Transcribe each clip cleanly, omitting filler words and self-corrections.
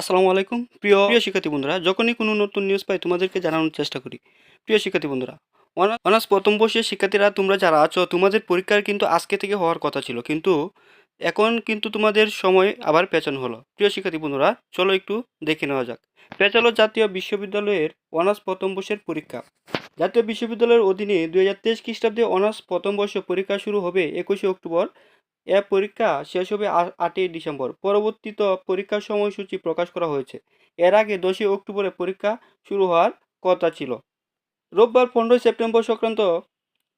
আসসালামু আলাইকুম প্রিয় প্রিয় শিক্ষার্থী বন্ধুরা, যখনই কোনো নতুন নিউজ পাই তোমাদেরকে জানানোর চেষ্টা করি। প্রিয় শিক্ষার্থী বন্ধুরা, অনার্স প্রথম বর্ষের শিক্ষার্থীরা তোমরা যারা আছো, তোমাদের পরীক্ষার কিন্তু আজকে থেকে হওয়ার কথা ছিল, কিন্তু এখন কিন্তু তোমাদের সময় আবার পেছানো হলো। প্রিয় শিক্ষার্থী বন্ধুরা, চলো একটু দেখে নেওয়া যাক। পেছালো জাতীয় বিশ্ববিদ্যালয়ের অনার্স প্রথম বর্ষের পরীক্ষা। জাতীয় বিশ্ববিদ্যালয়ের অধীনে 2023 খ্রিস্টাব্দে অনার্স প্রথম বর্ষ পরীক্ষা শুরু হবে 21শে অক্টোবর। এ পরীক্ষা শেষ হবে 8ই ডিসেম্বর। পরবর্তীত পরীক্ষার সময়সূচি প্রকাশ করা হয়েছে। এর আগে 10ই অক্টোবরে পরীক্ষা শুরু হওয়ার কথা ছিল। রোববার 15 সেপ্টেম্বর সংক্রান্ত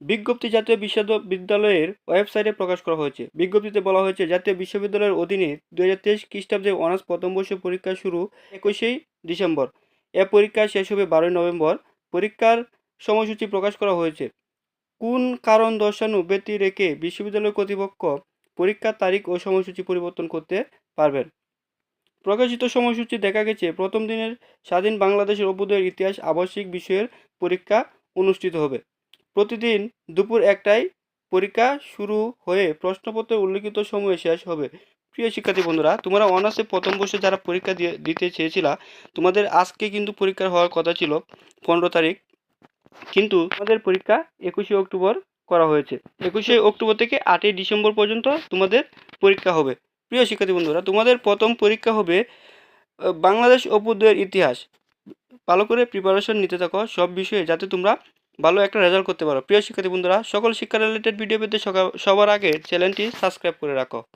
বিজ্ঞপ্তি জাতীয় বিশ্ববিদ্যালয়ের ওয়েবসাইটে প্রকাশ করা হয়েছে। বিজ্ঞপ্তিতে বলা হয়েছে, জাতীয় বিশ্ববিদ্যালয়ের অধীনে 2023 খ্রিস্টাব্দে অনার্স প্রথম বর্ষ পরীক্ষা শুরু 21শে ডিসেম্বর। এ পরীক্ষা শেষ হবে 12ই নভেম্বর। পরীক্ষার সময়সূচি প্রকাশ করা হয়েছে। কোন কারণ দর্শানো ব্যতি রেখে বিশ্ববিদ্যালয় কর্তৃপক্ষ পরীক্ষার তারিখ ও সময়সূচি পরিবর্তন করতে পারবেন। প্রকাশিত সময়সূচি দেখা গেছে, প্রথম দিনের স্বাধীন বাংলাদেশের অভ্যুদয়ের ইতিহাস আবশ্যিক বিষয়ের পরীক্ষা অনুষ্ঠিত হবে। প্রতিদিন দুপুর 1টায় পরীক্ষা শুরু হয়ে প্রশ্নপত্রে উল্লিখিত সময়ে শেষ হবে। প্রিয় শিক্ষার্থী বন্ধুরা, তোমরা অনার্সে প্রথম বর্ষে যারা পরীক্ষা দিতে চেয়েছিলা, তোমাদের আজকে কিন্তু পরীক্ষা হওয়ার কথা ছিল 15 তারিখ, কিন্তু আমাদের পরীক্ষা 21শে অক্টোবর করা হয়েছে। 21শে অক্টোবর থেকে 8ই ডিসেম্বর পর্যন্ত তোমাদের পরীক্ষা হবে। প্রিয় শিক্ষার্থী বন্ধুরা, তোমাদের প্রথম পরীক্ষা হবে বাংলাদেশ অভ্যুদয়ের ইতিহাস। ভালো করে প্রিপারেশন নিতে থাকো সব বিষয়ে, যাতে তোমরা ভালো একটা রেজাল্ট করতে পারো। প্রিয় শিক্ষার্থী বন্ধুরা, সকল শিক্ষা রিলেটেড ভিডিও পেতে সবার আগে চ্যানেলটি সাবস্ক্রাইব করে রাখো।